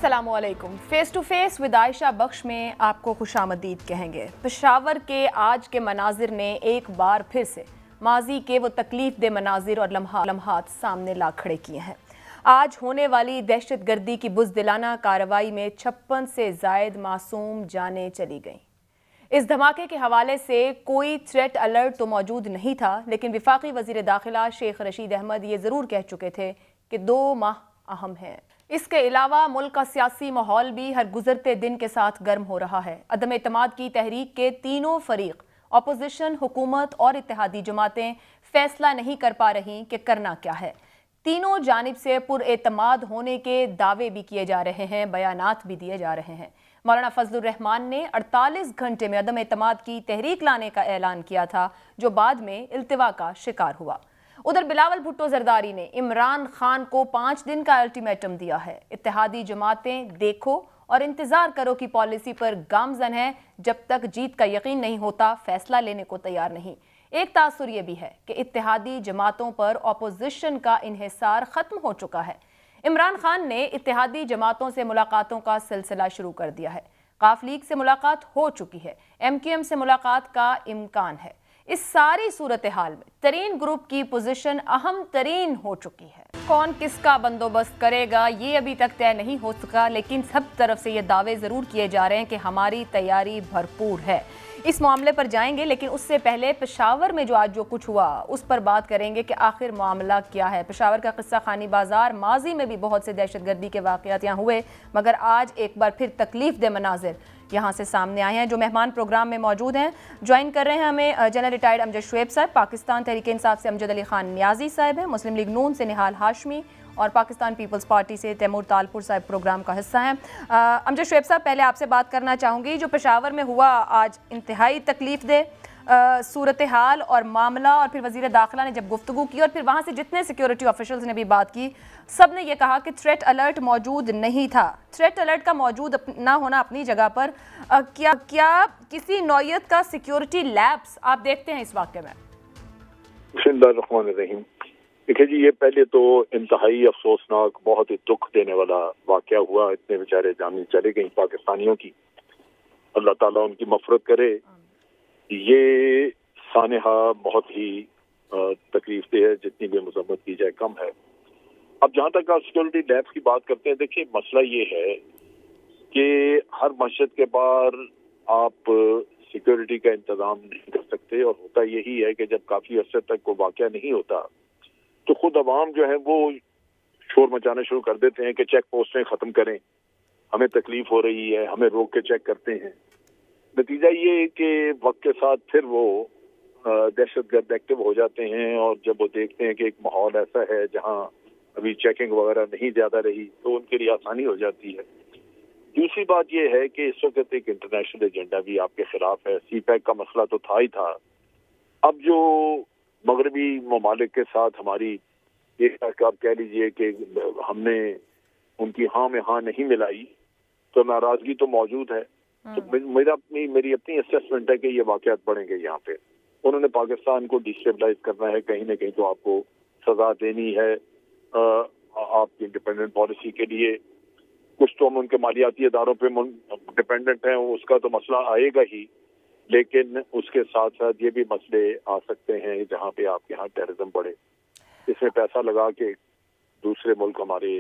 अस्सलामुअलैकुम। Face to face with Ayesha Bakhsh में आपको खुशामदीद कहेंगे। पेशावर के आज के मनाजिर ने एक बार फिर से माजी के वो तकलीफ दे मनाजिर और लम्हात सामने ला खड़े किए हैं। आज होने वाली दहशत गर्दी की बुज़दिलाना कार्रवाई में 56 से जायद मासूम जानें चली गईं। इस धमाके के हवाले से कोई थ्रेट अलर्ट तो मौजूद नहीं था, लेकिन वफाकी वज़ीर दाखिला शेख रशीद अहमद ये ज़रूर कह चुके थे कि 2 माह अहम हैं। इसके अलावा मुल्क का सियासी माहौल भी हर गुजरते दिन के साथ गर्म हो रहा है। अदम एतमाद की तहरीक के तीनों फरीक, अपोजिशन, हुकूमत और इत्तेहादी जमातें फैसला नहीं कर पा रही कि करना क्या है। तीनों जानिब से पुरएतमाद होने के दावे भी किए जा रहे हैं, बयानात भी दिए जा रहे हैं। मौलाना फजलुर रहमान ने 48 घंटे में अदम एतमाद की तहरीक लाने का ऐलान किया था, जो बाद में इल्तिवा का शिकार हुआ। उधर बिलावल भुट्टो जरदारी ने इमरान खान को 5 दिन का अल्टीमेटम दिया है। इत्तेहादी जमातें देखो और इंतजार करो की पॉलिसी पर गामजन है। जब तक जीत का यकीन नहीं होता, फैसला लेने को तैयार नहीं। एक तासुर यह भी है कि इत्तेहादी जमातों पर अपोजिशन का इन्हिसार खत्म हो चुका है। इमरान खान ने इत्तेहादी जमातों से मुलाकातों का सिलसिला शुरू कर दिया है। काफ लीग से मुलाकात हो चुकी है, MQM से मुलाकात का इम्कान है। इस सारी सूरत हाल में तरीन ग्रुप की पोजीशन अहम तरीन हो चुकी है। कौन किसका बंदोबस्त करेगा ये अभी तक तय नहीं हो सका, लेकिन सब तरफ से ये दावे जरूर किए जा रहे हैं कि हमारी तैयारी भरपूर है। इस मामले पर जाएंगे, लेकिन उससे पहले पेशावर में जो आज जो कुछ हुआ उस पर बात करेंगे कि आखिर मामला क्या है। पेशावर का किस्सा खानी बाजार, माजी में भी बहुत से दहशतगर्दी के वाक़यात यहाँ हुए, मगर आज एक बार फिर तकलीफ दे मनाजिर यहाँ से सामने आए हैं। जो मेहमान प्रोग्राम में मौजूद हैं, ज्वाइन कर रहे हैं हमें जनरल रिटायर्ड अमजद शुएब साहब, पाकिस्तान तहरीक इंसाफ से अमजद अली खान नियाजी साहब हैं, मुस्लिम लीग नून से निहाल हाशमी और पाकिस्तान पीपल्स पार्टी से तैमूर तालपुर साहब प्रोग्राम का हिस्सा हैं। अमजद शुएब साहब, पहले आपसे बात करना चाहूँगी, जो पेशावर में हुआ आज इंतहाई तकलीफ दे सूरत हाल और मामला, और फिर वज़ीर दाखिला ने जब गुफ्तगू की और फिर वहाँ से जितने सिक्योरिटी ऑफिशल्स ने भी बात की, सब ने यह कहा कि थ्रेट अलर्ट मौजूद नहीं था। थ्रेट अलर्ट का मौजूद ना होना अपनी जगह पर, क्या किसी नौयत का सिक्योरिटी लैप्स आप देखते हैं इस वाक़े में? बिस्मिल्लाहिर्रहमानिर्रहीम। देखिए जी, ये पहले तो इंतहाई अफसोसनाक, बहुत ही दुख देने वाला वाक़या हुआ। इतने बेचारे जान चले गई पाकिस्तानियों की, अल्लाह ताला उनकी मफ़रत करे। ये सानहा बहुत ही तकलीफ दे है, जितनी भी मजम्मत की जाए कम है। अब जहाँ तक आप सिक्योरिटी लैब्स की बात करते हैं, देखिए मसला ये है कि हर मस्जिद के बाहर आप सिक्योरिटी का इंतजाम नहीं कर सकते, और होता यही है कि जब काफी अर्से तक कोई वाक़या नहीं होता तो खुद अवाम जो है वो शोर मचाना शुरू कर देते हैं कि चेक पोस्टें खत्म करें, हमें तकलीफ हो रही है, हमें रोक के चेक करते हैं। नतीजा ये कि वक्त के साथ फिर वो दहशतगर्द एक्टिव हो जाते हैं, और जब वो देखते हैं कि एक माहौल ऐसा है जहां अभी चेकिंग वगैरह नहीं ज्यादा रही, तो उनके लिए आसानी हो जाती है। दूसरी बात यह है कि इस वक्त एक इंटरनेशनल एजेंडा भी आपके खिलाफ है। CPEC का मसला तो था ही था। अब जो मगरबी ममालिक के साथ हमारी एक आप कह लीजिए कि हमने उनकी हाँ में हाँ नहीं मिलाई, तो नाराजगी तो मौजूद है। तो मेरी अपनी असेसमेंट है कि ये वाकयात बढ़ेंगे। यहाँ पे उन्होंने पाकिस्तान को डिस्टेबलाइज करना है, कहीं ना कहीं तो आपको सजा देनी है आपकी इंडिपेंडेंट पॉलिसी के लिए। कुछ तो हम उनके मालियाती इदारों पे डिपेंडेंट हैं, उसका तो मसला आएगा ही, लेकिन उसके साथ साथ ये भी मसले आ सकते हैं जहाँ पे आपके यहाँ टेररिज्म बढ़े, इसमें पैसा लगा के दूसरे मुल्क हमारे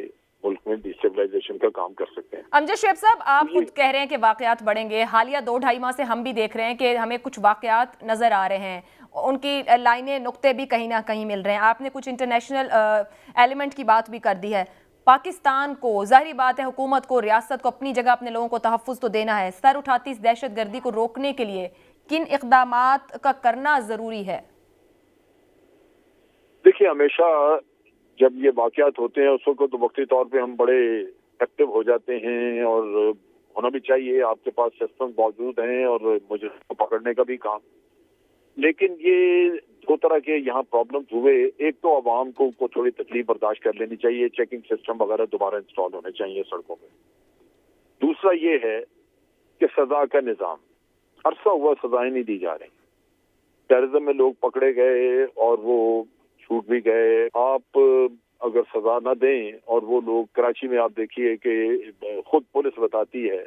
मुल्क में डिस्टेबलाइजेशन का काम कर सकते हैं। अमजद शुएब साहब, आप खुद कह रहे हैं कि वाकयात बढ़ेंगे। हालिया 2-2.5 माह से हम भी देख रहे हैं कि हमें कुछ वाकयात नजर आ रहे हैं, उनकी लाइनें, नुक्ते भी कहीं ना कहीं मिल रहे हैं। आपने कुछ इंटरनेशनल एलिमेंट की बात भी कर दी है। पाकिस्तान को, जाहिर बात है, हुकूमत को, रियासत को अपनी जगह अपने लोगों को तहफ़्फ़ुज़ तो देना है। सर उठाती इस दहशतगर्दी को रोकने के लिए किन इक़दामात का करना जरूरी है? देखिए, हमेशा जब ये वाकयात होते हैं उस वक्त तो वक्ती तौर पे हम बड़े एक्टिव हो जाते हैं, और होना भी चाहिए। आपके पास सिस्टम मौजूद हैं और मुजरिम को पकड़ने का भी काम। लेकिन ये दो तरह के यहाँ प्रॉब्लम्स हुए। एक तो अवाम को थोड़ी तकलीफ बर्दाश्त कर लेनी चाहिए, चेकिंग सिस्टम वगैरह दोबारा इंस्टॉल होने चाहिए सड़कों में। दूसरा ये है कि सजा का निज़ाम, अरसा हुआ सजाएं नहीं दी जा रही। टेररिज्म में लोग पकड़े गए और वो छूट भी गए। आप अगर सजा न दें, और वो लोग कराची में आप देखिए कि खुद पुलिस बताती है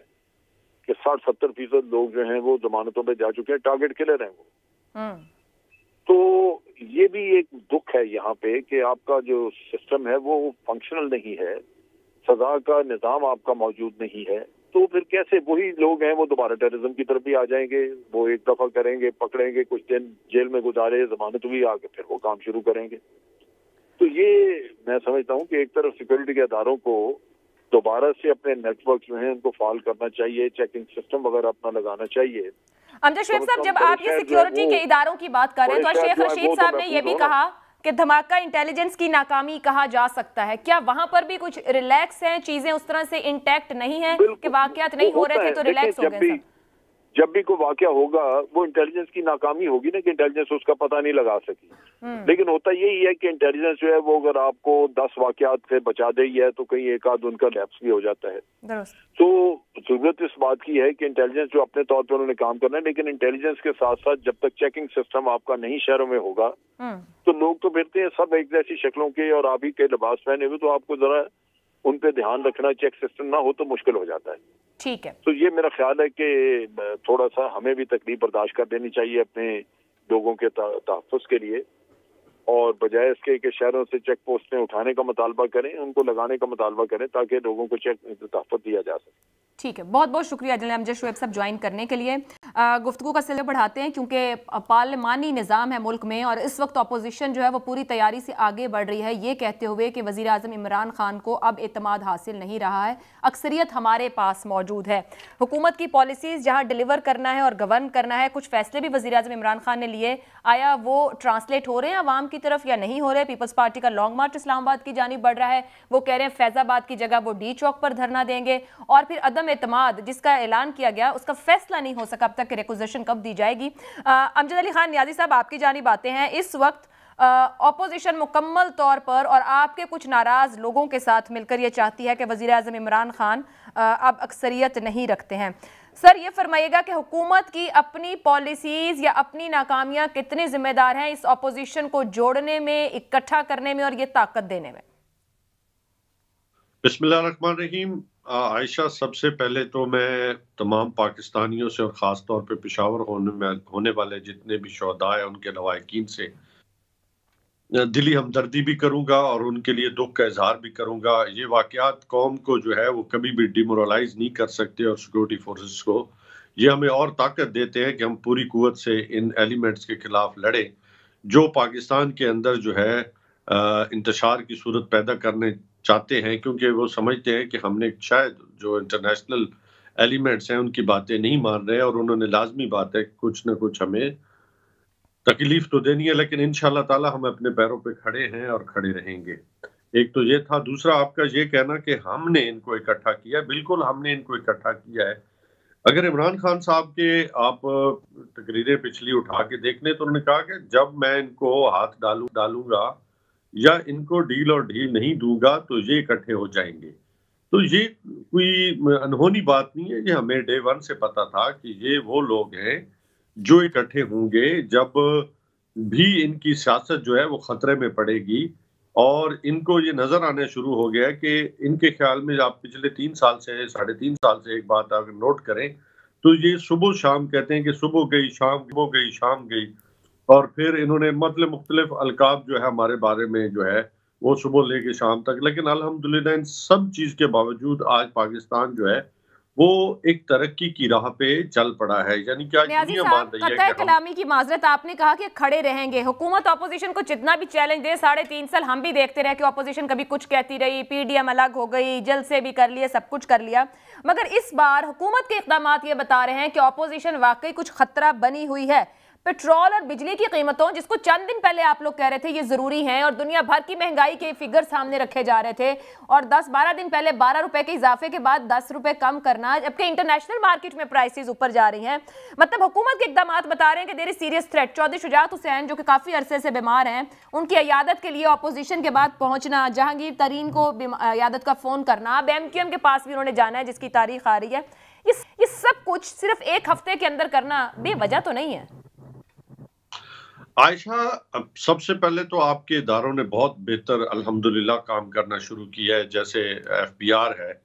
कि 60-70% लोग जो हैं वो जमानतों पे जा चुके हैं, टारगेट किलर हैं वो। तो ये भी एक दुख है यहाँ पे कि आपका जो सिस्टम है वो फंक्शनल नहीं है, सजा का निजाम आपका मौजूद नहीं है। तो फिर कैसे वही लोग हैं वो दोबारा टेररिज्म की तरफ भी आ जाएंगे, वो एक दफा करेंगे, पकड़ेंगे, कुछ दिन जेल में गुजारे, जमानत हुई, आके फिर वो काम शुरू करेंगे। तो ये मैं समझता हूँ कि एक तरफ सिक्योरिटी के अदारों को दोबारा से अपने नेटवर्क जो हैं उनको फाल करना चाहिए, चेकिंग सिस्टम वगैरह अपना लगाना चाहिए। अमजद शुएब साहब, जब आप ये सिक्योरिटी के इदारों की बात कर रहे हैं तो शेख रशीद साहब ने ये भी कहा कि धमाका इंटेलिजेंस की नाकामी कहा जा सकता है। क्या वहां पर भी कुछ रिलैक्स हैं, चीजें उस तरह से इंटैक्ट नहीं है कि वाकयात नहीं हो रहे थे तो रिलैक्स हो गए? जब भी कोई वाकया होगा वो इंटेलिजेंस की नाकामी होगी ना, कि इंटेलिजेंस उसका पता नहीं लगा सकी। लेकिन होता यही है कि इंटेलिजेंस जो है वो अगर आपको 10 वाकयात से बचा दे है तो कहीं एक आध उनका लैप्स भी हो जाता है। तो जरूरत इस बात की है कि इंटेलिजेंस जो अपने तौर पर उन्होंने काम करना है, लेकिन इंटेलिजेंस के साथ साथ जब तक चेकिंग सिस्टम आपका नहीं शहरों में होगा तो लोग तो फिरते हैं सब एक जैसी शक्लों के और आप ही के लिबास पहने हुए, तो आपको जरा उन पे ध्यान रखना, चेक सिस्टम ना हो तो मुश्किल हो जाता है। ठीक है, तो ये मेरा ख्याल है कि थोड़ा सा हमें भी तकलीफ बर्दाश्त कर देनी चाहिए अपने लोगों के तहफ़्फ़ुज़ के लिए, और बजाय इसके कि शहरों से चेक पोस्टें उठाने का मुतालबा करें, उनको लगाने का मुतालबा करें ताकि लोगों को चेक तहफ़्फ़ुज़ दिया जा सके। ठीक है, बहुत बहुत शुक्रिया जनरल अमजद शुएब साहब ज्वाइन करने के लिए। गुफ्तगू का सिलसिला बढ़ाते हैं क्योंकि पार्लिमानी निज़ाम है मुल्क में और इस वक्त अपोजिशन जो है वो पूरी तैयारी से आगे बढ़ रही है, ये कहते हुए कि वज़ीर आज़म इमरान खान को अब एतमाद हासिल नहीं रहा है, अक्सरियत हमारे पास मौजूद है। हुकूमत की पॉलिसीज़ जहाँ डिलीवर करना है और गवर्न करना है, कुछ फैसले भी वज़ीर आज़म इमरान खान ने लिए, आया वो ट्रांसलेट हो रहे हैं अवाम की तरफ या नहीं हो रहे? पीपल्स पार्टी का लॉन्ग मार्च इस्लामाबाद की जानिब बढ़ रहा है, वो कह रहे हैं फैज़ाबाद की जगह वो डी चौक पर धरना देंगे, और फिर अदम एतमाद जिसका ऐलान किया गया उसका फैसला नहीं हो सका अब तक कि रिक्विजिशन कब दी जाएगी। अमजद अली खान नियाज़ी साहब, आपकी जानिब आते हैं। इस वक्त ऑपोजिशन मुकम्मल तौर पर और आपके कुछ नाराज लोगों के साथ मिलकर ये चाहती है कि वज़ीर आज़म इमरान खान अब अक्सरियत नहीं रखते हैं। सर, ये फरमाइएगा कि हुकूमत की अपनी पॉलिसीज़ या अपनी नाकामियां कितने जिम्मेदार हैं इस ऑपोजिशन को जोड़ने में, इकट्ठा करने में और ये ताकत देने में? बिस्मिल्लाहिर्रहमानिर्रहीम। आयशा, सबसे पहले तो मैं तमाम पाकिस्तानियों से और ख़ास तौर पे पेशावर होने वाले जितने भी शोहदा हैं उनके लवाहिकीन से दिली हमदर्दी भी करूंगा और उनके लिए दुख का इजहार भी करूंगा। ये वाक़यात कौम को जो है वो कभी भी डिमोरलाइज नहीं कर सकते और सिक्योरिटी फोर्सेस को ये हमें और ताकत देते हैं कि हम पूरी कुव्वत से इन एलिमेंट्स के खिलाफ लड़े जो पाकिस्तान के अंदर जो है इंतशार की सूरत पैदा करने चाहते हैं, क्योंकि वो समझते हैं कि हमने शायद जो इंटरनेशनल एलिमेंट्स हैं उनकी बातें नहीं मान रहे और उन्होंने लाजमी बात है कुछ न कुछ हमें तकलीफ तो देनी है, लेकिन इंशाल्लाह ताला हम अपने पैरों पे खड़े हैं और खड़े रहेंगे। एक तो ये था। दूसरा, आपका ये कहना कि हमने इनको इकट्ठा किया, बिल्कुल हमने इनको इकट्ठा किया है। अगर इमरान खान साहब के आप तकरीरें पिछली उठा के देख लें तो उन्होंने कहा कि जब मैं इनको हाथ डालूंगा या इनको डील और ढील नहीं दूंगा तो ये इकट्ठे हो जाएंगे। तो ये कोई अनहोनी बात नहीं है, ये हमें डे वन से पता था कि ये वो लोग हैं जो इकट्ठे होंगे जब भी इनकी सियासत जो है वो खतरे में पड़ेगी। और इनको ये नजर आने शुरू हो गया कि इनके ख्याल में आप पिछले 3 साल से 3.5 साल से एक बात अगर नोट करें तो ये सुबह शाम कहते हैं कि सुबह गई शाम गई, और फिर इन्होंने मतलब मुख्तलिफ अलकाब जो है हमारे बारे में जो है वो सुबह लेके शाम तक। लेकिन अल्हम्दुलिल्लाह इन सब चीज के बावजूद आज पाकिस्तान जो है वो एक तरक्की की राह पे चल पड़ा है, यानी कि आज दुनिया मान रही है कि कलामी की माजरत, आपने कहा कि खड़े रहेंगे। हुकूमत ऑपोजिशन को जितना भी चैलेंज दे, 3.5 साल हम भी देखते रहे कि ऑपोजिशन कभी कुछ कहती रही, पीडीएम अलग हो गई, जलसे भी कर लिए, सब कुछ कर लिया, मगर इस बार हुकूमत के इक़दाम ये बता रहे हैं कि ऑपोजिशन वाकई कुछ खतरा बनी हुई है। पेट्रोल और बिजली की कीमतों, जिसको चंद दिन पहले आप लोग कह रहे थे ये जरूरी हैं और दुनिया भर की महंगाई के फिगर सामने रखे जा रहे थे, और 10-12 दिन पहले 12 रुपए के इजाफे के बाद 10 रुपए कम करना, जबकि इंटरनेशनल मार्केट में प्राइसेस ऊपर जा रही हैं। मतलब हुकूमत के इकदाम बता रहे हैं कि there is serious threat. Chaudhry Shujaat Hussain जो कि काफी अरसे से बीमार हैं, उनकी अयादत के लिए ऑपोजिशन के बाद पहुंचना, जहांगीर तरीन को अयादत का फोन करना, अब एमक्यूएम के पास भी उन्होंने जाना है जिसकी तारीख आ रही है, ये सब कुछ सिर्फ एक हफ्ते के अंदर करना बेवजह तो नहीं है। आयशा, अब सबसे पहले तो आपके इदारों ने बहुत बेहतर अल्हम्दुलिल्लाह काम करना शुरू किया है। जैसे एफबीआर है,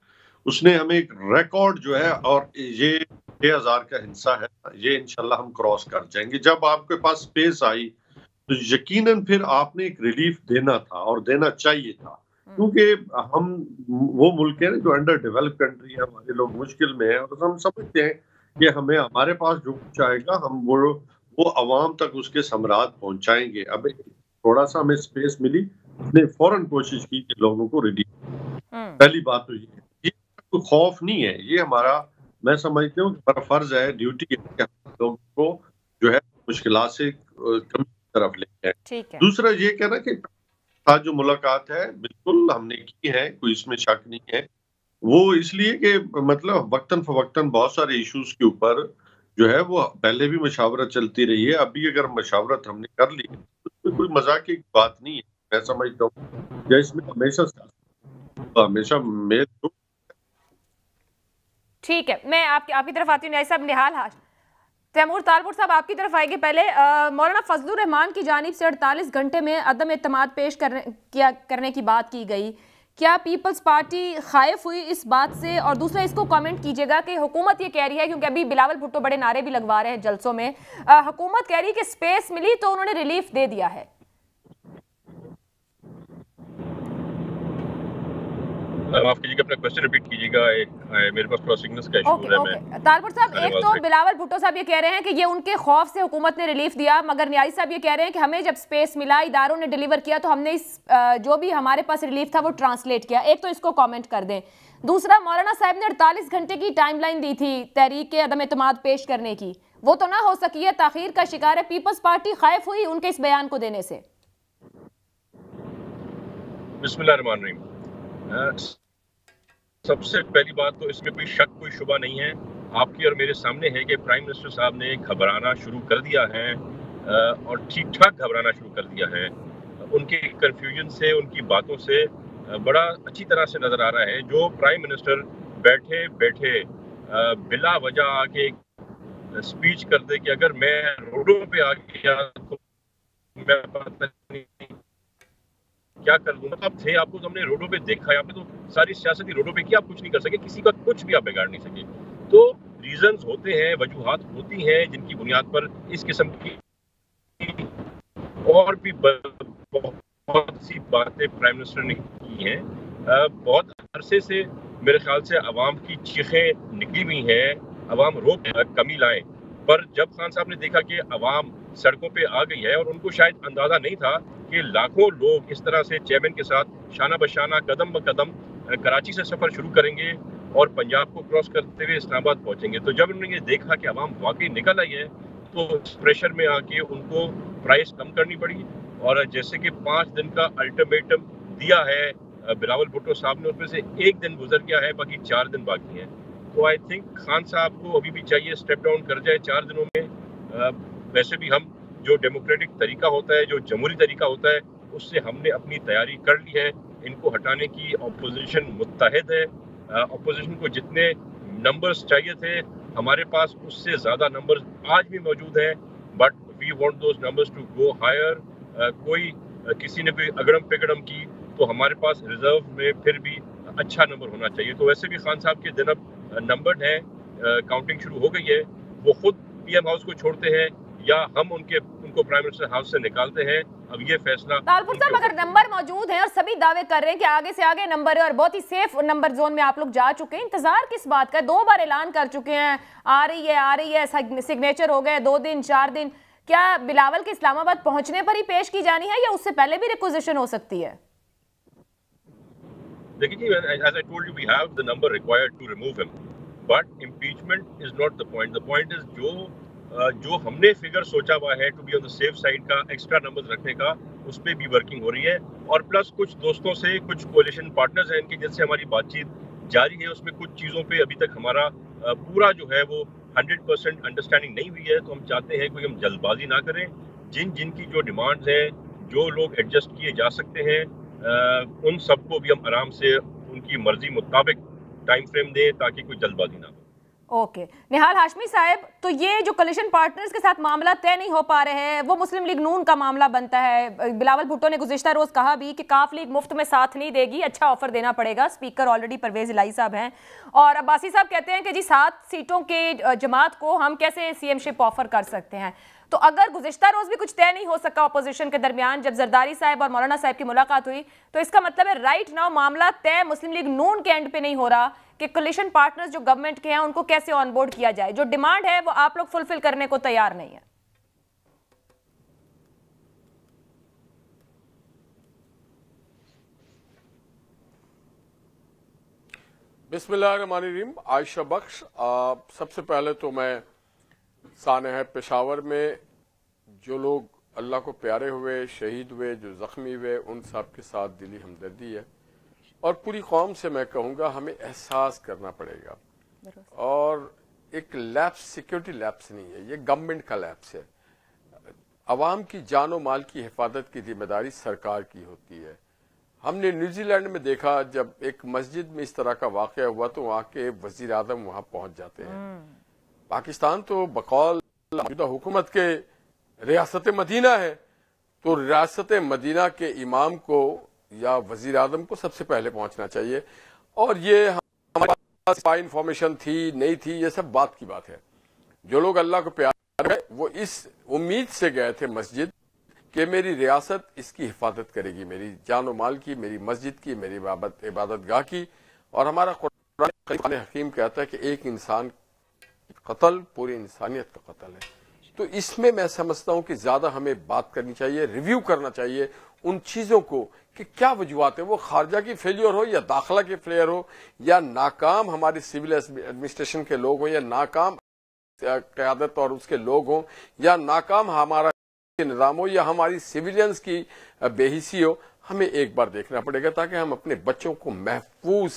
उसने हमें एक रिकॉर्ड जो है, और ये 6,000 का हिस्सा है, ये इंशाल्लाह हम क्रॉस कर जाएंगे। जब आपके पास स्पेस आई तो यकीनन फिर आपने एक रिलीफ देना था और देना चाहिए था, क्योंकि हम वो मुल्क है जो अंडर डेवलप कंट्री है, हमारे लोग मुश्किल में है, और हम समझते हैं कि हमें हमारे पास जो कुछ आएगा हम वो अवाम तक उसके समरात पहुंचाएंगे। अब थोड़ा सा हमें स्पेस मिली, हमने फौरन कोशिश की कि लोगों को रिलीफ। पहली बात तो ये कोई खौफ नहीं है, ये हमारा, मैं समझती हूँ हमारा फर्ज है, ड्यूटी है कि हम लोगों को जो है मुश्किलात से कम तरफ लेके आए। ठीक है। दूसरा ये कहना कि जो मुलाकात है बिल्कुल हमने की है, कोई इसमें शक नहीं है। वो इसलिए कि मतलब वक्तन फवक्तन बहुत सारे इश्यूज के ऊपर जो है वो पहले भी मशावरत चलती रही है। अभी अगर मशावरत हमने कर ली तो इसमें कोई मजाक की बात नहीं है, मैं समझता हूँ। या इसमें हमेशा मेल ठीक है, मैं आपकी तरफ आती हूँ। न्याय साहब, निहाल हाश तैमूर तालपुर साहब आपकी तरफ आएंगे। पहले मौलाना फजलुर रहमान की जानिब से 48 घंटे में अदम एतमाद पेश करने की बात की गई। क्या पीपल्स पार्टी खाइफ हुई इस बात से? और दूसरा, इसको कमेंट कीजिएगा कि हुकूमत ये कह रही है, क्योंकि अभी बिलावल भुट्टो बड़े नारे भी लगवा रहे हैं जलसों में, हुकूमत कह रही है कि स्पेस मिली तो उन्होंने रिलीफ दे दिया है। माफ कीजिएगा, अपना क्वेश्चन रिपीट कीजिएगा। मेरे पास थोड़ा सिग्नल्स का इशू है। ओके तालपुर साहब, एक तो बिलावल भुट्टो साहब ये कह रहे हैं कि ये उनके खौफ से हुकूमत ने रिलीफ दिया, मगर न्याई साहब ये कह रहे हैं कि हमें जब स्पेस मिला, इदारों ने डिलीवर किया, तो हमने इस जो भी हमारे पास रिलीफ था वो ट्रांसलेट किया। एक तो इसको कमेंट कर दें। दूसरा, मौलाना साहब ने 48 घंटे की टाइमलाइन दी थी तहरीक के अदम एतमाद पेश करने की, वो तो ना हो सकी है, ताखीर का शिकार है। पीपल्स पार्टी खौफ हुई उनके इस बयान को देने से? बिस्मिल्लाहिर्रहमानिर्रहीम। सबसे पहली बात तो इसमें कोई शक कोई शुबा नहीं है, आपकी और मेरे सामने है कि प्राइम मिनिस्टर साहब ने घबराना शुरू कर दिया है, और ठीक ठाक घबराना शुरू कर दिया है। उनके कंफ्यूजन से, उनकी बातों से बड़ा अच्छी तरह से नजर आ रहा है। जो प्राइम मिनिस्टर बैठे बैठे बिला वजह आके स्पीच कर दे कि अगर मैं रोडों पे आ गया तो मैं पता नहीं क्या कर दूंगा। आप थे, आपको तो हमने रोडों पे देखा है, आपने तो सारी सियासत ही रोडों पे की, आप कुछ नहीं कर सके, किसी का कुछ भी आप बिगाड़ नहीं सके। तो रीजंस होते हैं, वजूहात होती हैं, जिनकी बुनियाद पर इस किस्म की और भी बहुत सी बातें प्राइम मिनिस्टर ने की हैं। बहुत अरसे से मेरे ख्याल से अवाम की चीखें निकली हुई हैं, अवाम रोक कमी लाए। पर जब खान साहब ने देखा कि अवाम सड़कों पे आ गई है, और उनको शायद अंदाजा नहीं था कि लाखों लोग इस तरह से चेयरमैन के साथ शाना बशाना कदम ब कदम कराची से सफर शुरू करेंगे और पंजाब को क्रॉस करते हुए इस्लामाबाद पहुंचेंगे। तो जब उन्होंने ये देखा कि अवाम वाकई निकल आई है, तो इस प्रेशर में आके उनको प्राइस कम करनी पड़ी। और जैसे कि 5 दिन का अल्टीमेटम दिया है बिलावल भुट्टो साहब ने, उसमें से 1 दिन गुजर गया है, बाकी 4 दिन बाकी हैं। तो आई थिंक खान साहब को अभी भी चाहिए स्टेप डाउन कर जाए 4 दिनों में। वैसे भी हम जो डेमोक्रेटिक तरीका होता है, जो जमहूरी तरीका होता है, उससे हमने अपनी तैयारी कर ली है। इनको हटाने की ऑपोजिशन मुत्तहिद है। ऑपोजिशन को जितने नंबर्स चाहिए थे हमारे पास उससे ज़्यादा नंबर्स आज भी मौजूद हैं, but we want those numbers to go higher. कोई किसी ने भी अगड़म पिगड़म की तो हमारे पास रिजर्व में फिर भी अच्छा नंबर होना चाहिए। तो वैसे भी खान साहब के दिन अब नंबर्ड हैं, काउंटिंग शुरू हो गई है। वो खुद पीएम हाउस को छोड़ते हैं या हम उनको प्राइम मिनिस्टर हाउस से निकालते हैं, अब ये फैसला। तालपुर साहब, अगर नंबर मौजूद है और सभी दावे कर रहे हैं कि आगे से आगे नंबर है और बहुत ही सेफ नंबर जोन में आप लोग जा चुके हैं, इंतजार किस बात का? 2 बार ऐलान कर चुके हैं, आ रही है, सिग्नेचर हो गए 2 दिन 4 दिन। क्या बिलावल के इस्लामाबाद पहुंचने पर ही पेश की जानी है या उससे पहले भी रिक्विजिशन हो सकती है? देखिए, as I told you, we have the number required to remove him, but impeachment is not the point. The point is जो हमने फिगर सोचा हुआ है to be on the safe side का, एक्स्ट्रा नंबर्स रखने का, उस पर भी वर्किंग हो रही है। और प्लस कुछ दोस्तों से, कुछ कोalition पार्टनर्स हैं इनकी जिनसे हमारी बातचीत जारी है, उसमें कुछ चीज़ों पे अभी तक हमारा पूरा जो है वो 100% अंडरस्टैंडिंग नहीं हुई है। तो हम चाहते हैं कोई हम जल्दबाजी ना करें, जिनकी जो डिमांड्स हैं, जो लोग एडजस्ट किए जा सकते हैं, उन सबको भी हम आराम से उनकी मर्जी मुताबिक टाइम फ्रेम दें ताकि कोई जल्दबाजी ना हो। ओके निहाल हाशमी साहब, तो ये जो कोलिशन पार्टनर्स के साथ मामला तय नहीं हो पा रहे हैं वो मुस्लिम लीग नून का मामला बनता है। बिलावल भुट्टो ने गुज़िश्ता रोज कहा भी कि काफ लीग मुफ्त में साथ नहीं देगी, अच्छा ऑफर देना पड़ेगा। स्पीकर ऑलरेडी परवेज इलाही साहब हैं और अब्बासी साहब कहते हैं कि जी 7 सीटों के जमात को हम कैसे सीएमशिप ऑफर कर सकते हैं। तो अगर गुज़िश्ता रोज भी कुछ तय नहीं हो सका अपोजिशन के दरमियान, जब जरदारी साहब और मौलाना साहब की मुलाकात हुई, तो इसका मतलब है राइट नाउ मामला तय मुस्लिम लीग नून के एंड पे नहीं हो रहा कि कोलिशन पार्टनर्स जो गवर्नमेंट के हैं उनको कैसे ऑन बोर्ड किया जाए। जो डिमांड है वो आप लोग फुलफिल करने को तैयार नहीं है। बिस्मिल्लाहिर्रहमानिर्रहीम। आयशा बख्श, सबसे पहले तो मैं सानह पेशावर में जो लोग अल्लाह को प्यारे हुए, शहीद हुए, जो जख्मी हुए, उन सब के साथ दिली हमदर्दी है और पूरी कौम से मैं कहूँगा हमें एहसास करना पड़ेगा। और एक लैप्स सिक्योरिटी लैप्स नहीं है, ये गवर्नमेंट का लैप्स है। अवाम की जान और माल की हिफाजत की जिम्मेदारी सरकार की होती है। हमने न्यूजीलैंड में देखा, जब एक मस्जिद में इस तरह का वाकया हुआ तो वहाँ के वजीर आजम वहाँ पहुंच जाते हैं। पाकिस्तान तो बकौल मौजूदा हुकूमत के रियासत मदीना है, तो रियासत मदीना के इमाम को या वजीर आजम को सबसे पहले पहुंचना चाहिए। और ये हमारे पास स्पाई इंफॉर्मेशन थी नहीं थी, ये सब बात की बात है। जो लोग अल्लाह को प्यार है वो इस उम्मीद से गए थे मस्जिद कि मेरी रियासत इसकी हिफाजत करेगी, मेरी जान और माल की, मेरी मस्जिद की, मेरी इबादत गाह की। और हमारा कुरान हकीम कहता है कि एक इंसान कत्ल पूरी इंसानियत का कत्ल है। तो इसमें मैं समझता हूं कि ज्यादा हमें बात करनी चाहिए, रिव्यू करना चाहिए उन चीजों को कि क्या वजूहत है, वो खारजा की फेलियर हो या दाखिला की फेलियर हो या नाकाम हमारी सिविल एडमिनिस्ट्रेशन के लोग हो या नाकाम क़यादत और उसके लोग हों या नाकाम हमारा निज़ाम हो या हमारी सिविलियंस की बेहिसी हो। हमें एक बार देखना पड़ेगा ताकि हम अपने बच्चों को महफूज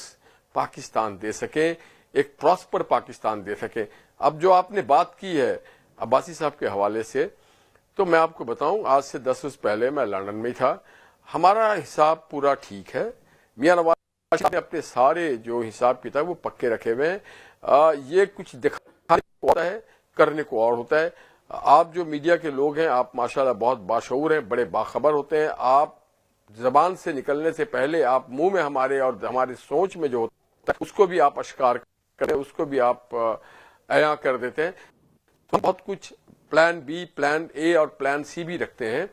पाकिस्तान दे सकें, एक प्रॉस्पर पाकिस्तान दे सकें। अब जो आपने बात की है अब्बासी साहब के हवाले से, तो मैं आपको बताऊं, आज से 10 वर्ष पहले मैं लंदन में था। हमारा हिसाब पूरा ठीक है। मियां नवाज ने अपने सारे जो हिसाब किताब वो पक्के रखे हुए हैं। ये कुछ दिखाने को होता है, करने को और होता है। आप जो मीडिया के लोग हैं, आप माशाल्लाह बहुत बाशऊर हैं, बड़े बाखबर होते हैं। आप जबान से निकलने से पहले आप मुंह में हमारे और हमारी सोच में जो होता है उसको भी आप अश्कार करें, उसको भी आप अया कर देते हैं। तो बहुत कुछ प्लान बी, प्लान ए और प्लान सी भी रखते हैं।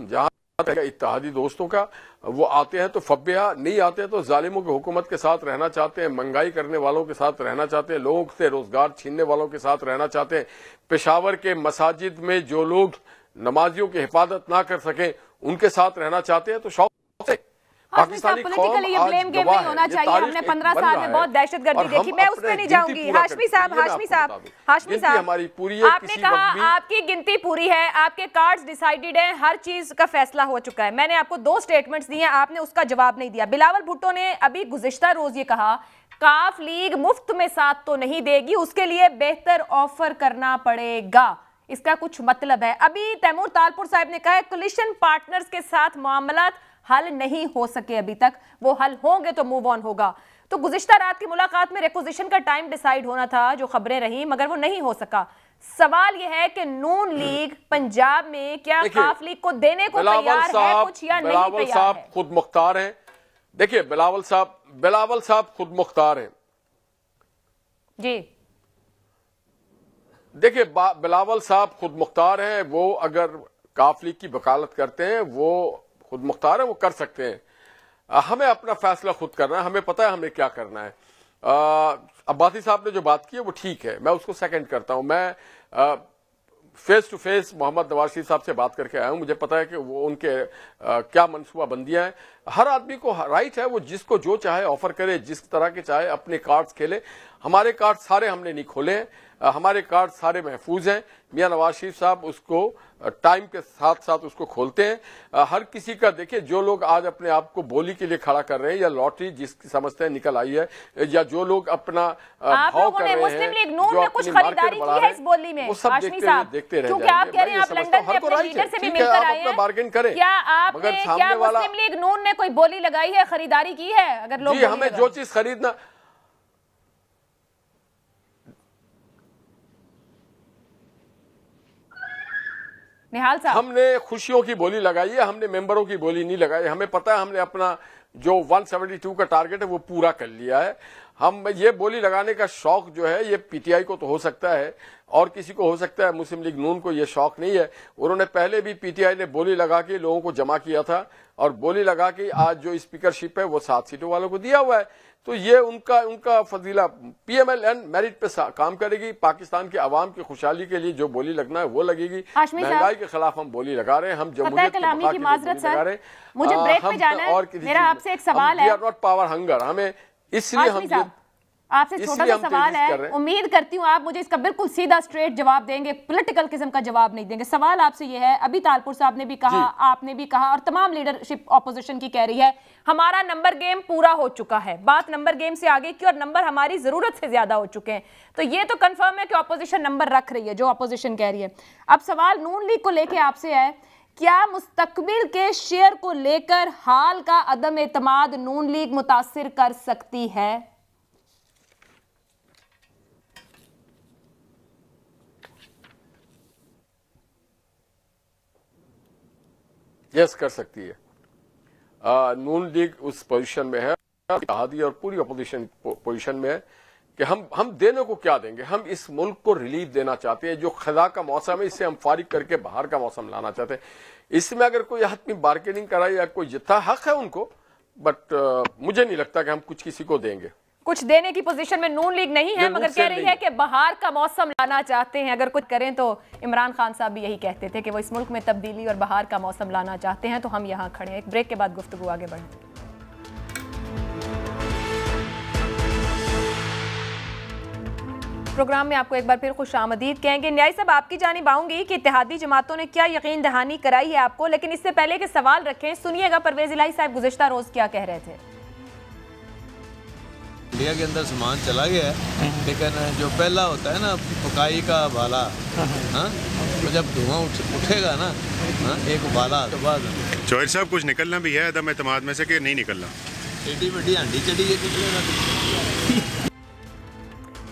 जहां इत्तेहादी दोस्तों का, वो आते हैं तो फब्बिया, नहीं आते हैं तो जालिमों की हुकूमत के साथ रहना चाहते हैं, महंगाई करने वालों के साथ रहना चाहते हैं, लोगों से रोजगार छीनने वालों के साथ रहना चाहते हैं। पेशावर के मसाजिद में जो लोग नमाजियों की हिफाजत ना कर सकें उनके साथ रहना चाहते हैं। तो शौक से पाकिस्तानी पॉलिटिकली ये ब्लेम गेम नहीं होना चाहिए। हमने 15 साल में बहुत दहशतगर्दी देखी। मैं उस पर नहीं जाऊंगी। हाशमी साहब हमारी पूरी आपने कहा आपकी गिनती पूरी है, आपके कार्ड्स डिसाइडेड हैं, हर चीज का फैसला हो चुका है। मैंने आपको 2 स्टेटमेंट्स दिए, आपने उसका जवाब नहीं दिया। बिलावल भुट्टो ने अभी गुज़िश्ता रोज ये कहा काफ लीग मुफ्त में साथ तो नहीं देगी, उसके लिए बेहतर ऑफर करना पड़ेगा। इसका कुछ मतलब है। अभी तैमूर तालपुर साहब ने कहा है कोलिशन पार्टनर्स के साथ मामला हल नहीं हो सके अभी तक, वो हल होंगे तो मूव ऑन होगा। तो गुज़िश्ता रात की मुलाकात में रिक्विजिशन का टाइम डिसाइड होना था, जो खबरें रही, मगर वो नहीं हो सका। सवाल यह है कि नून लीग पंजाब में क्या काफ लीग को देने को तैयार है कुछ या नहीं तैयार है? बिलावल साहब खुद मुख्तार हैं। देखिए बिलावल साहब खुद मुख्तार हैं जी। देखिए बिलावल साहब खुद मुख्तार हैं। वो अगर काफ लीग की वकालत करते हैं, वो खुद मुख्तार है, वो कर सकते हैं। हमें अपना फैसला खुद करना है, हमें पता है हमें क्या करना है। अब्बासी साहब ने जो बात की है वो ठीक है, मैं उसको सेकंड करता हूं। मैं face to face Mohammad Nawaz Sharif साहब से बात करके आया हूं। मुझे पता है कि वो उनके क्या मनसूबा बंदियां हैं। हर आदमी को राइट है, वो जिसको जो चाहे ऑफर करे, जिस तरह के चाहे अपने कार्ड्स खेले। हमारे कार्ड सारे हमने नहीं खोले हैं, हमारे कार्ड सारे महफूज हैं। मियां नवाज शरीफ साहब उसको टाइम के साथ साथ उसको खोलते हैं। हर किसी का देखिए, जो लोग आज अपने आप को बोली के लिए खड़ा कर रहे हैं या लॉटरी जिसकी समझते हैं निकल आई है, या जो लोग अपना भाव कर रहे हैं, मुस्लिम लीग नून ने कुछ खरीदारी की है इस बोली में, वो सब देखते रह क्योंकि आप कह रहे हैं आप लंदन में अपने लीडर से भी मिलकर आए हैं, बार्गेन करें। क्या मुस्लिम लीग नून ने कोई बोली लगाई है, खरीदारी की है? अगर लोग हमें जो चीज खरीदना, निहाल साहब, हमने खुशियों की बोली लगाई है, हमने मेंबरों की बोली नहीं लगाई। हमें पता है हमने अपना जो 172 का टारगेट है वो पूरा कर लिया है। हम ये बोली लगाने का शौक जो है ये पीटीआई को तो हो सकता है और किसी को हो सकता है, मुस्लिम लीग नून को ये शौक नहीं है। उन्होंने पहले भी पीटीआई ने बोली लगा के लोगों को जमा किया था और बोली लगा के आज जो स्पीकरशिप है वो 7 सीटों वालों को दिया हुआ है। तो ये उनका फजीला पीएमएलएन मेरिट पे काम करेगी। पाकिस्तान के अवाम की खुशहाली के लिए जो बोली लगना है वो लगेगी। महंगाई के खिलाफ हम बोली लगा रहे हैं, हम जमहूरियत की बका की बोली लगा रहे हैं। मुझे ब्रेक पे जाना है, मेरा आपसे एक सवाल है। नॉट पावर हंगर, हमें इसलिए हम आपसे छोटा सा सवाल है, उम्मीद करती हूँ आप मुझे इसका बिल्कुल सीधा स्ट्रेट जवाब देंगे, पॉलिटिकल किस्म का जवाब नहीं देंगे। सवाल आपसे ये है, अभी तालपुर साहब ने भी कहा, आपने भी कहा और तमाम लीडरशिप ऑपोजिशन की कह रही है हमारा नंबर गेम पूरा हो चुका है। बात नंबर गेम से आगे की और नंबर हमारी जरूरत से ज्यादा हो चुके हैं। तो ये तो कंफर्म है कि ऑपोजिशन नंबर रख रही है, जो ऑपोजिशन कह रही है। अब सवाल नून लीग को लेकर आपसे है, क्या मुस्तकबिल के शेयर को लेकर हाल का अदम एतमाद नून लीग मुतासिर कर सकती है? यस, कर सकती है। नून लीग उस पोजीशन में है, इत्तेहादी और पूरी अपोजिशन पोजीशन में है कि हम देने को क्या देंगे। हम इस मुल्क को रिलीफ देना चाहते हैं। जो खदा का मौसम है इससे हम फारिग करके बाहर का मौसम लाना चाहते हैं। इसमें अगर कोई आदमी बार्गेनिंग कराए या कोई जितना हक है उनको, बट मुझे नहीं लगता कि हम कुछ किसी को देंगे। कुछ देने की पोजीशन में नून लीग नहीं है, मगर कह रही है कि बाहर का मौसम लाना चाहते हैं। अगर कुछ करें तो इमरान खान साहब भी यही कहते थे कि वो इस मुल्क में तब्दीली और बाहर का मौसम लाना चाहते हैं। तो हम यहाँ खड़े हैं। एक ब्रेक के बाद गुफ्तगू आगे बढ़े। प्रोग्राम में आपको एक बार फिर खुशामदीद कहेंगे। न्याय साहब, आपकी जानिब आऊंगी कि इत्तेहादी जमातों ने क्या यकीन दहानी कराई है आपको, लेकिन इससे पहले के सवाल रखें, सुनिएगा परवेज इलाही साहब गुज़िश्ता रोज क्या कह रहे थे। इंडिया के अंदर सामान चला गया है, लेकिन जो पहला होता है ना पकाई का भाला, हाँ, तो जब धुआं उठेगा ना, हाँ, एक भाला तो बाद जोहर साहब कुछ निकलना भी है अदम एतमाद में से कि नहीं निकलना? एडी बड़ी हांडी चढ़ी है, निकलेगा।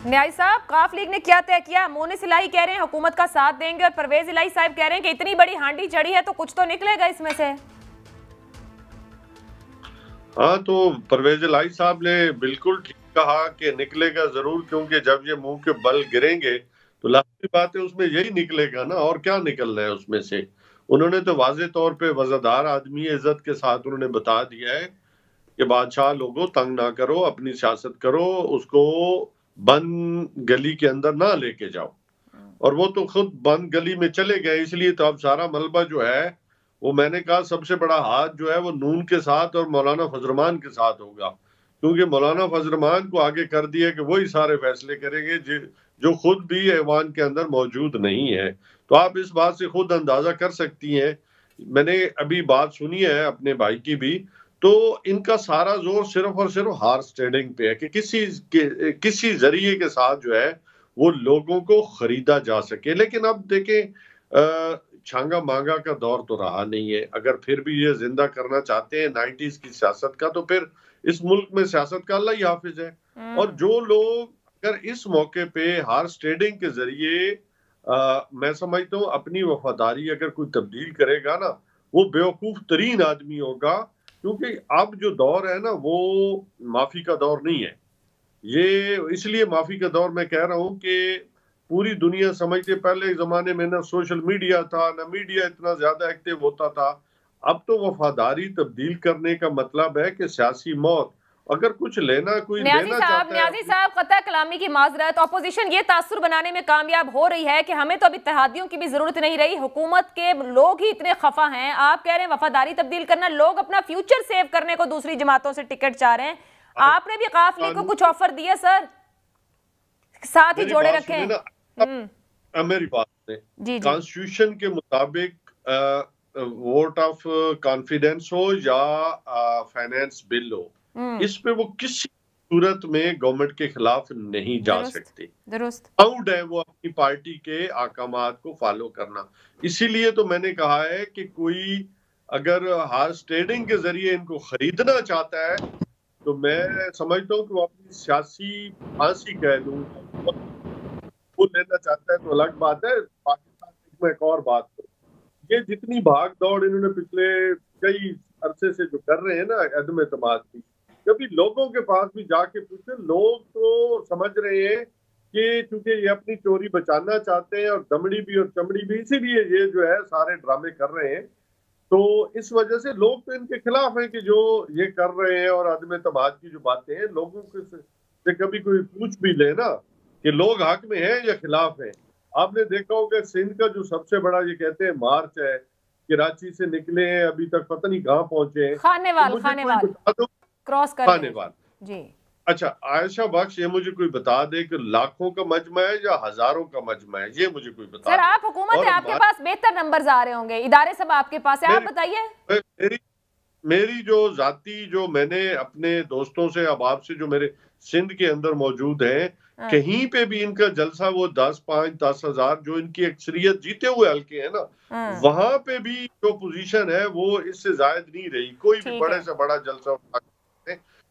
न्याय साहब, काफ लीग ने क्या तय किया? मोनिस इलाही कह रहे हैं हुकूमत का साथ देंगे और परवेज इलाही साहब कह रहे हैं कि इतनी बड़ी हांडी चढ़ी है तो कुछ तो निकलेगा इसमें से। हाँ, तो परवेज इलाही साहब ने बिल्कुल ठीक कहा कि निकलेगा जरूर, क्योंकि जब ये मुंह के बल गिरेंगे तो लाजमी बात है उसमें यही निकलेगा ना, और क्या निकलना है उसमें से। उन्होंने तो वाज़े तौर पे वज़ादार आदमी इज्जत के साथ उन्होंने बता दिया है कि बादशाह लोगों तंग ना करो, अपनी सियासत करो, उसको बंद गली के अंदर ना लेके जाओ। और वो तो खुद बंद गली में चले गए, इसलिए तो अब सारा मलबा जो है वो, मैंने कहा सबसे बड़ा हाथ जो है वो नून के साथ और मौलाना फजलरहमान के साथ होगा, क्योंकि मौलाना फजलरहमान को आगे कर दिया कि वही सारे फैसले करेंगे जो खुद भी ऐवान के अंदर मौजूद नहीं है। तो आप इस बात से खुद अंदाजा कर सकती हैं। मैंने अभी बात सुनी है अपने भाई की भी, तो इनका सारा जोर सिर्फ और सिर्फ हार्स ट्रेडिंग पे है कि किसी जरिए के साथ जो है वो लोगों को खरीदा जा सके। लेकिन अब देखें, छांगा मांगा का दौर तो रहा नहीं है। अगर फिर भी ये जिंदा करना चाहते हैं 90s की सियासत का, तो फिर इस मुल्क में सियासत का अल्लाह ही हाफिज है। और जो लोग अगर इस मौके पे हार्स ट्रेडिंग के जरिए मैं समझता हूँ अपनी वफादारी अगर कोई तब्दील करेगा ना, वो बेवकूफ तरीन आदमी होगा, क्योंकि अब जो दौर है ना वो माफी का दौर नहीं है। ये इसलिए माफी का दौर मैं कह रहा हूँ कि पूरी दुनिया समझते, पहले जमाने में ना सोशल मीडिया था, ना मीडिया इतना ज्यादा एक्टिव होता था। अब तो वफादारी तब्दील करने का मतलब है कि सियासी मौत, अगर कुछ लेना कोई लेना चाहता है। न्याजी साहब, कतई कलामी की माजरत, ऑपोजिशन ये तासुर बनाने में कामयाब हो रही है कि हमें तो अब इत्तेहादियों की भी जरूरत नहीं रही, हुकूमत के लोग ही इतने खफा हैं। आप कह रहे हैं वफादारी तब्दील करना, लोग अपना फ्यूचर सेव करने को दूसरी जमातों से टिकट चाह रहे हैं। आपने भी काफ लीग को कुछ ऑफर दिया सर, साथ ही जोड़े रखें। मेरी बात है, कॉन्स्टिट्यूशन के मुताबिक वोट ऑफ कॉन्फिडेंस हो या फाइनेंस बिल हो, इस पे वो किसी सूरत में गवर्नमेंट के खिलाफ नहीं जा सकते। अलाउड है वो अपनी पार्टी के अहकामात को फॉलो करना। इसीलिए तो मैंने कहा है कि कोई अगर हार्स ट्रेडिंग के जरिए इनको खरीदना चाहता है तो मैं समझता हूँ कि वो अपनी सियासी फांसी कह लूं, वो लेना चाहता है तो अलग बात है। पाकिस्तान में एक और बात करूं, ये जितनी भाग दौड़ इन्होंने पिछले कई अरसे से जो कर रहे हैं ना अदम एतमाद की, कभी लोगों के पास भी जाके पूछे, लोग तो समझ रहे हैं कि चूंकि ये अपनी चोरी बचाना चाहते हैं और दमड़ी भी और चमड़ी भी, इसीलिए ये जो है सारे ड्रामे कर रहे हैं। तो इस वजह से लोग तो इनके खिलाफ हैं कि जो ये कर रहे हैं। और अदम एतमाद की जो बातें हैं, लोगों से कभी कोई पूछ भी ले ना कि लोग हक में हैं या खिलाफ हैं। आपने देखा होगा सिंध का जो सबसे बड़ा ये कहते हैं मार्च है, कराची से निकले हैं, अभी तक पता नहीं कहाँ पहुंचे हैं, खानेवाल क्रॉस कर खानेवाल जी। अच्छा आयशा बख्श, ये मुझे कोई बता दे कि लाखों का मजमा है या हजारों का मजमा है, ये मुझे कोई बता सर। आप हुकूमत है, आपके पास बेहतर नंबर्स आ रहे होंगे, इदारे सब आपके पास है, आप बताइए। मेरी जो जाती, जो मैंने अपने दोस्तों से, अब आपसे, जो मेरे सिंध के अंदर मौजूद हैं, कहीं पे भी इनका जलसा वो 10,000 जो इनकी अक्सरियत जीते हुए हल्के हैं ना, वहां पे भी जो पोजीशन है वो इससे जायद नहीं रही। कोई भी बड़े से बड़ा जलसा उठा,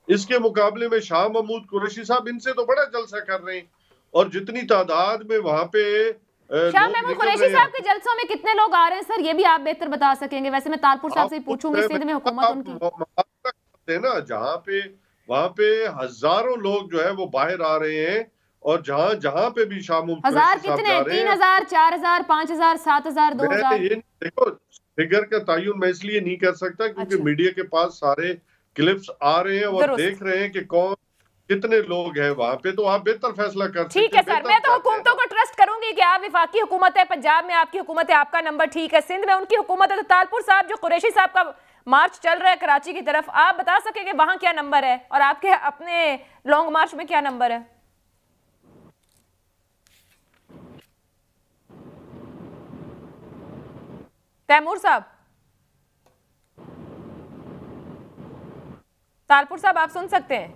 इसके मुकाबले में शाह महमूद कुरैशी साहब इनसे तो बड़ा जलसा कर रहे हैं। और जितनी तादाद में वहां पे शाह महमूद कुरैशी साहब के जलसों में कितने लोग आ रहे हैं सर, ये भी आप बेहतर बता सकेंगे। वैसे मैं तालपुर साहब से पूछूंगी, सिंध में हुकूमत उनकी ना, जहाँ पे वहां पे हजारों लोग जो है वो बाहर आ रहे हैं। और जहाँ पे भी शाह महमूद हजार कितने, 3,000, 4,000, 5,000, 7,000, 2,000? ये देखो, फिगर का तयन मैं इसलिए नहीं कर सकता क्योंकि मीडिया के पास सारे क्लिप्स आ रहे हैं और देख रहे हैं कि कौन कितने लोग हैं वहां पे, तो आप बेहतर फैसला कर सकते हैं। ठीक है सर, मैं तो हुकूमतों को ट्रस्ट करूंगी कि आप विफाकी हुकूमत है, पंजाब में आपकी हुकूमत है, आपका नंबर ठीक है, सिंध में उनकी हुकूमत है। तो तालपुर साहब, जो कुरैशी साहब का मार्च चल रहा है कराची की तरफ, आप बता सकेंगे वहां क्या नंबर है और आपके अपने लॉन्ग मार्च में क्या नंबर है? तैमूर साहब, तालपुर साहब आप सुन सकते हैं?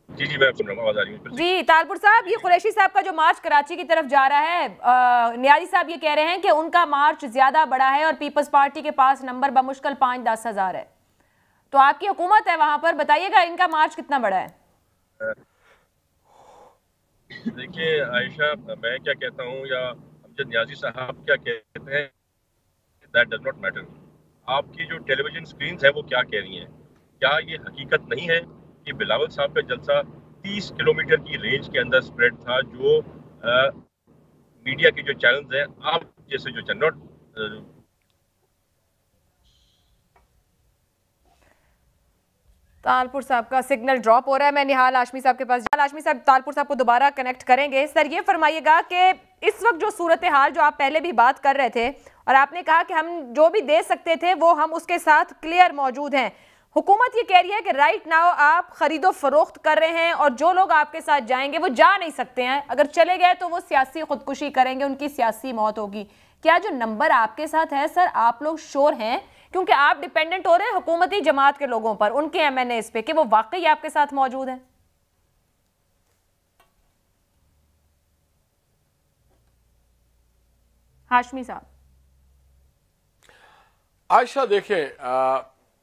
जी मैं सुन रहा हूं, आवाज आ रही है जी। तालपुर साहब, ये कुरैशी साहब का जो मार्च कराची की तरफ जा रहा है, नियाजी साहब ये कह रहे हैं कि उनका मार्च ज्यादा बड़ा है और पीपल्स पार्टी के पास नंबर बमुश्किल 5-10 हजार है। तो आपकी हुकूमत है वहां पर, बताइएगा इनका मार्च कितना बड़ा है? देखिए आयशा, मैं क्या कहता हूँ या अमजद नियाजी साहब क्या कहते हैं, दैट डज नॉट मैटर। आपकी जो टेलीविजन स्क्रीन है वो क्या कह रही हैं? क्या ये हकीकत नहीं है कि बिलावल साहब का जलसा 30 किलोमीटर की रेंज के अंदर स्प्रेड था, जो मीडिया के जो चैनल्स हैं, आप जैसे जो चैनल तालपुर साहब का सिग्नल ड्रॉप हो रहा है। मैं निहाल हाशमी साहब के पास, निहाल हाशमी साहब तालपुर साहब को दोबारा कनेक्ट करेंगे। सर ये फरमाइएगा कि इस वक्त जो सूरत हाल, जो आप पहले भी बात कर रहे थे और आपने कहा कि हम जो भी दे सकते थे वो हम उसके साथ क्लियर मौजूद हैं, हुकूमत ये कह रही है कि राइट नाउ आप खरीदो फरोख्त कर रहे हैं और जो लोग आपके साथ जाएंगे वो जा नहीं सकते हैं, अगर चले गए तो वो सियासी खुदकुशी करेंगे, उनकी सियासी मौत होगी। क्या जो नंबर आपके साथ है सर, आप लोग श्योर हैं, क्योंकि आप डिपेंडेंट हो रहे हैं हुकूमती जमात के लोगों पर, उनके एमएनएस पे, कि वो वाकई आपके साथ मौजूद हैं? हाशमी साहब। आयशा देखें,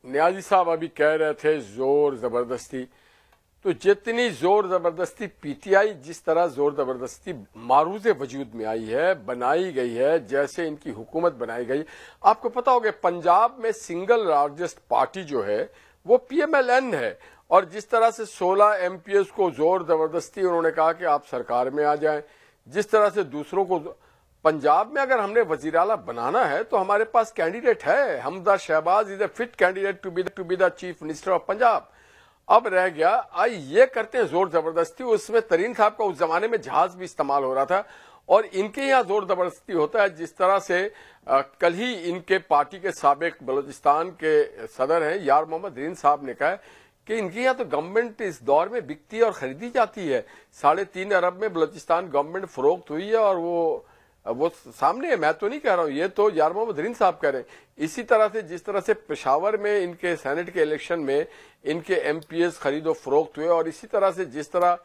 नियाजी साहब अभी कह रहे थे जोर जबरदस्ती, तो जितनी जोर जबरदस्ती पीटीआई जिस तरह जोर जबरदस्ती मारूज़े वजूद में आई है, बनाई गई है, जैसे इनकी हुकूमत बनाई गई, आपको पता होगा पंजाब में सिंगल लार्जेस्ट पार्टी जो है वो पीएमएलएन है। और जिस तरह से 16 एमपीएस को जोर जबरदस्ती उन्होंने कहा कि आप सरकार में आ जाएं, जिस तरह से दूसरों को, पंजाब में अगर हमने वजीर आला बनाना है तो हमारे पास कैंडिडेट है, Hamza Shahbaz is a fit candidate to be the chief minister of Punjab. अब रह गया आई ये करते हैं जोर जबरदस्ती, उसमें तरीन साहब का उस जमाने में जहाज भी इस्तेमाल हो रहा था और इनके यहाँ जोर जबरदस्ती होता है। जिस तरह से कल ही इनके पार्टी के साबिक बलूचिस्तान के सदर हैं यार मोहम्मद रीन साहब ने कहा कि इनके यहाँ तो गवर्नमेंट इस दौर में बिकती और खरीदी जाती है, 3.5 अरब में बलूचिस्तान गवर्नमेंट फरोख्त हुई है और वो सामने है, मैं तो नहीं कह रहा हूं, ये तो यार मोहम्मद रीन साहब कह रहे हैं। इसी तरह से जिस तरह से पेशावर में इनके सेनेट के इलेक्शन में इनके एमपीएस खरीदो फरोख्त हुए और इसी तरह से जिस तरह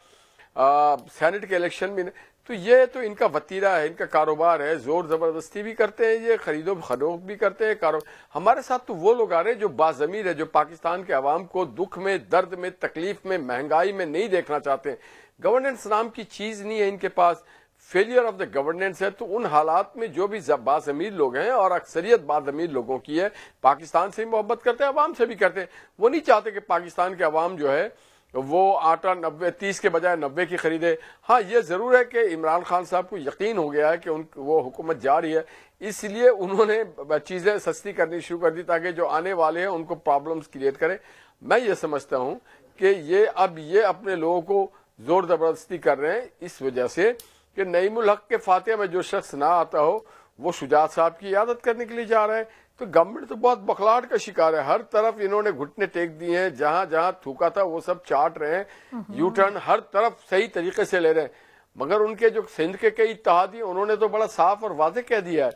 सेनेट के इलेक्शन में, तो ये तो इनका वतीरा है, इनका कारोबार है, जोर जबरदस्ती भी करते हैं, ये खरीदो फरोख्त भी करते हैं। हमारे साथ तो वो लोग आ रहे हैं जो बाज़मीर है, जो पाकिस्तान के अवाम को दुख में, दर्द में, तकलीफ में, महंगाई में नहीं देखना चाहते। गवर्नेंस नाम की चीज नहीं है इनके पास, फेलियर ऑफ द गवर्नेंस है। तो उन हालात में जो भी बाज़मीर लोग हैं, और अक्सरियत बाज़मीर लोगों की है, पाकिस्तान से मोहब्बत करते हैं, अवाम से भी करते हैं, वो नहीं चाहते कि पाकिस्तान के अवाम जो है वो आटा 30 के बजाय 90 की खरीदे। हाँ, ये जरूर है कि इमरान खान साहब को यकीन हो गया है कि वो हुकूमत जा रही है, इसलिए उन्होंने चीजें सस्ती करनी शुरू कर दी ताकि जो आने वाले हैं उनको प्रॉब्लम्स क्रिएट करें। मैं ये समझता हूं कि ये अपने लोगों को जोर जबरदस्ती कर रहे हैं इस वजह से कि नईमुल हक के फातिहा में जो शख्स ना आता हो वो शुजात साहब की इयादत करने के लिए जा रहा है। तो गवर्नमेंट तो बहुत बखलाहट का शिकार है, हर तरफ इन्होंने घुटने टेक दिए हैं, जहां जहां थूका था वो सब चाट रहे हैं, यू टर्न हर तरफ सही तरीके से ले रहे हैं। मगर उनके जो सिंध के कई इत्तेहादी उन्होंने तो बड़ा साफ और वाजे कह दिया है।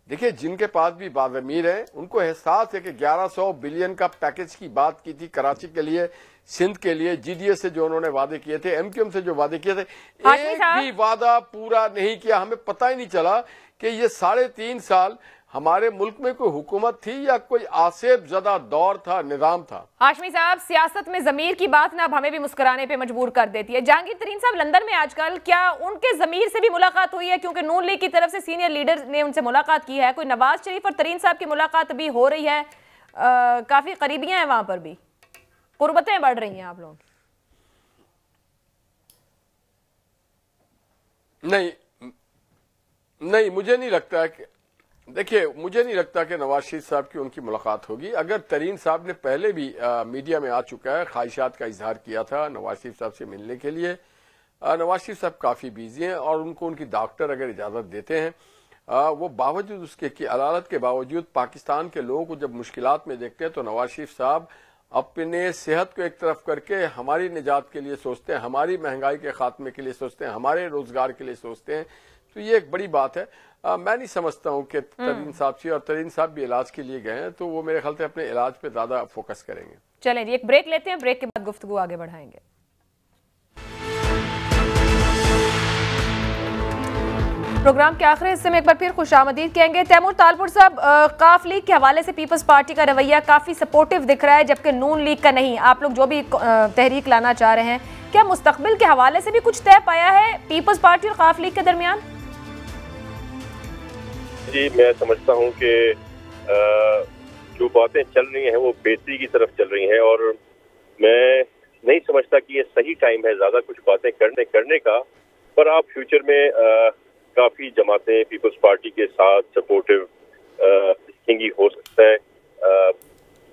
देखिए, जिनके पास भी बाज़मीर है उनको एहसास है कि 1100 बिलियन का पैकेज की बात की थी कराची के लिए, सिंध के लिए, जीडीएस से जो उन्होंने वादे किए थे, एमक्यूएम से जो वादे किए थे, एक भी वादा पूरा नहीं किया। हमें पता ही नहीं चला कि ये 3.5 साल हमारे मुल्क में कोई हुकूमत थी या कोई आसेब ज़दा दौर था, निजाम था। हाशमी साहब, सियासत में जमीर की बात ना अब हमें भी मुस्कुराने पे मजबूर कर देती है। जहांगीर तरीन साहब लंदन में आजकल, क्या उनके जमीर से भी मुलाकात हुई है? क्योंकि नून लीग की तरफ से सीनियर लीडर ने उनसे मुलाकात की है, कोई नवाज शरीफ और तरीन साहब की मुलाकात भी हो रही है, काफी करीबियां हैं, वहां पर भी कुर्बतें बढ़ रही हैं आप लोग? नहीं, मुझे नहीं लगता कि, देखिए, मुझे नहीं लगता कि नवाज शरीफ साहब की उनकी मुलाकात होगी। अगर तरीन साहब ने पहले भी मीडिया में आ चुका है, ख्वाहिशात का इजहार किया था नवाज शरीफ साहब से मिलने के लिए। नवाज शरीफ साहब काफ़ी बिजी हैं और उनको उनकी डॉक्टर अगर इजाज़त देते हैं, वो बावजूद उसके कि अदालत के बावजूद पाकिस्तान के लोगों को जब मुश्किलात में देखते हैं तो नवाज शरीफ साहब अपने सेहत को एक तरफ करके हमारी निजात के लिए सोचते हैं, हमारी महंगाई के खात्मे के लिए सोचते हैं, हमारे रोजगार के लिए सोचते हैं। तो ये एक बड़ी बात है। मैं नहीं समझता हूं कि तरीन साहब से, और तरीन साहब भी इलाज के लिए गए हैं तो वो मेरे ख्याल से अपने इलाज पे ज्यादा फोकस करेंगे। चलें जी, एक ब्रेक लेते हैं, ब्रेक के बाद गुफ्तगू आगे बढ़ाएंगे। प्रोग्राम के आखिरी हिस्से में एक बार फिर खुशामदीद कहेंगे। तैमूर तालपुर साहब, काफ लीग के हवाले से पीपल्स पार्टी का रवैया काफी सपोर्टिव दिख रहा है, जबकि नून लीग का नहीं। आप लोग जो भी तहरीक लाना चाह रहे हैं, क्या मुस्तकबिल के हवाले से भी कुछ तय पाया है पीपल्स पार्टी और काफ लीग के दरमियान? जी, मैं समझता हूं कि जो बातें चल रही हैं वो बेहतरी की तरफ चल रही हैं, और मैं नहीं समझता कि ये सही टाइम है ज्यादा कुछ बातें करने का। पर आप फ्यूचर में काफी जमातें पीपल्स पार्टी के साथ सपोर्टिव दिखेंगी, हो सकता है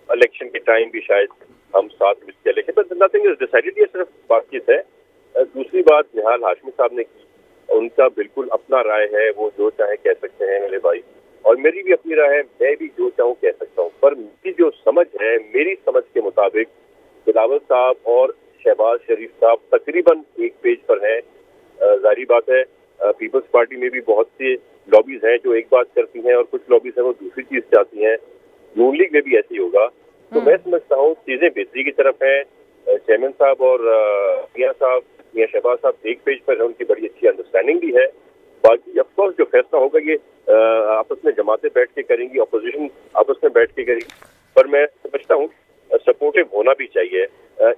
इलेक्शन के टाइम भी शायद हम साथ मिलकर election, but nothing is decided. ये सिर्फ बातचीत है। दूसरी बात निहाल हाशमी साहब ने की, उनका बिल्कुल अपना राय है, वो जो चाहे कह सकते हैं मेरे भाई, और मेरी भी अपनी राय है, मैं भी जो चाहूँ कह सकता हूँ। पर मेरी जो समझ है, मेरी समझ के मुताबिक बिलावल साहब और शहबाज शरीफ साहब तकरीबन एक पेज पर हैं। जाहिर बात है पीपल्स पार्टी में भी बहुत से लॉबीज हैं जो एक बात करती हैं और कुछ लॉबीज हैं वो दूसरी चीज चाहती हैं। नून लीग में भी ऐसे ही होगा। तो मैं समझता हूँ चीजें बेहतरी की तरफ है। चेयरमैन साहब और मियां शहबाज साहब एक पेज पर है, उनकी बड़ी अच्छी अंडरस्टैंडिंग भी है। बाकी ऑफकोर्स जो फैसला होगा ये आपस में जमातें बैठ के करेंगी, अपोजिशन आपस में बैठ के करेगी। पर मैं समझता हूँ सपोर्टिव होना भी चाहिए।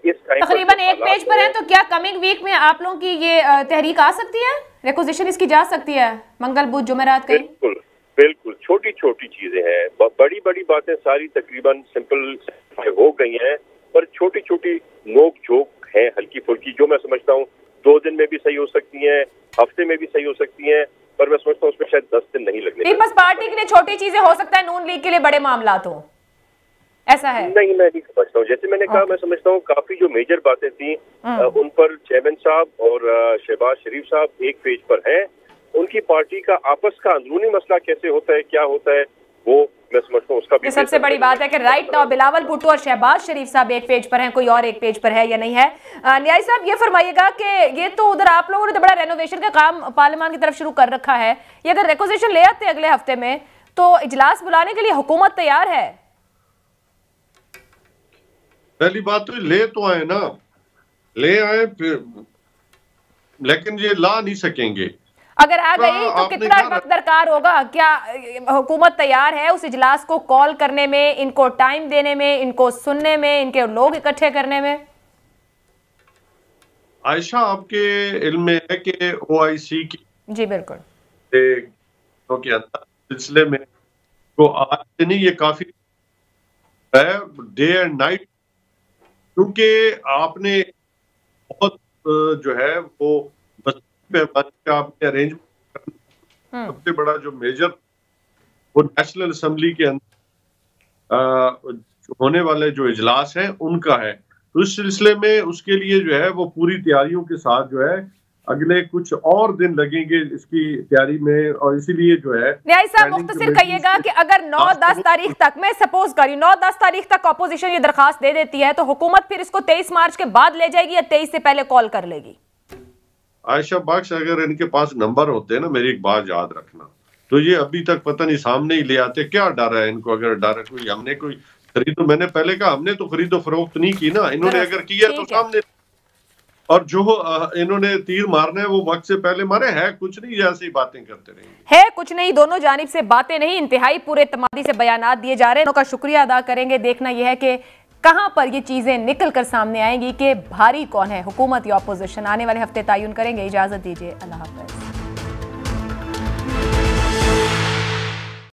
इस टाइम तकरीबन एक पेज पर है, तो क्या कमिंग वीक में आप लोगों की ये तहरीक आ सकती है, रिक्वेजिशन इसकी जा सकती है मंगल बुध जुमेरात कहीं? बिल्कुल बिल्कुल, छोटी छोटी चीजें हैं, बड़ी बड़ी बातें सारी तकरीबन सिंपल हो गई हैं, पर छोटी छोटी नोक झोंक है हल्की फुल्की, जो मैं समझता हूँ 2 दिन में भी सही हो सकती हैं, हफ्ते में भी सही हो सकती हैं, पर मैं समझता हूँ उसमें शायद 10 दिन नहीं लगने। पीपल्स पार्टी के लिए छोटी चीजें हो सकता है, नून लीग के लिए बड़े मामलात हो, ऐसा है? नहीं, मैं नहीं समझता हूँ। जैसे मैंने कहा, मैं समझता हूँ काफी जो मेजर बातें थी उन पर चेयरमैन साहब और शहबाज शरीफ साहब एक पेज पर हैं। उनकी पार्टी का आपस का अंदरूनी मसला कैसे होता है, क्या होता है, वो मैं समझता हूँ उसका भी सबसे बड़ी बात है कि राइट नाउ बिलावल भुट्टो और शहबाज शरीफ साहब एक पेज पर हैं, कोई और एक पेज पर है या नहीं है? न्याय साहब, ये फरमाइएगा कि ये तो उधर आप लोगों ने तो बड़ा रेनोवेशन का काम पार्लियामान की तरफ शुरू कर रखा है, ये अगर रिक्वेजिशन ले आते अगले हफ्ते में तो इजलास बुलाने के लिए हुकूमत तैयार है? पहली बात तो ले तो आए ना, ले आए फिर, लेकिन ये ला नहीं सकेंगे। अगर आ गई तो कितना वक्त दरकार होगा? क्या हुकूमत तैयार है उस इजलास को कॉल करने में, इनको टाइम देने में, इनको सुनने में, इनके लोग इकट्ठे करने में? आयशा, आपके इल्म में है कि OIC की जी बिल्कुल। के अंदर सिलसिले में तो आज से नहीं, ये काफी है डे एंड नाइट, क्योंकि आपने बहुत जो है वो आपने अरेंजमेंट करना। सबसे बड़ा जो मेजर वो नेशनल असेंबली के अंदर होने वाले जो इजलास है उनका है, तो इस सिलसिले में उसके लिए जो है वो पूरी तैयारियों के साथ जो है अगले कुछ और दिन लगेंगे इसकी तैयारी में, और इसीलिए जो है न्याय साहब मुख्तसर कहिएगा कि अगर 9-10 तारीख तक, मैं सपोज करी 9-10 तारीख तक अपोजिशन ये दरखास्त दे देती है तो हुकूमत फिर इसको 23 मार्च के बाद ले जाएगी या 23 से पहले कॉल कर लेगी? आयशा बख्श, अगर इनके पास नंबर होते ना, मेरी एक बात याद रखना, तो ये अभी तक पता नहीं सामने ही ले आते। क्या डर है इनको? अगर डर है कोई, हमने कोई खरीदो, मैंने पहले कहा हमने तो खरीदो फरोख्त नहीं की ना, इन्होंने अगर किया तो सामने, और जो इन्होंने तीर मारने है वो वक्त से पहले मारे। है कुछ नहीं, ऐसी बातें करते रहेंगे। है कुछ नहीं, दोनों जानिब से बातें नहीं, इंतहाई पूरे एतमादी से बयानात दिए जा रहे हैं। उनका शुक्रिया अदा करेंगे। देखना यह है कि कहां पर ये चीजें निकल कर सामने आएंगी कि भारी कौन है, हुकूमत या अपोजिशन। आने वाले हफ्ते तयन करेंगे। इजाजत दीजिए, अल्लाह हाफ़िज़।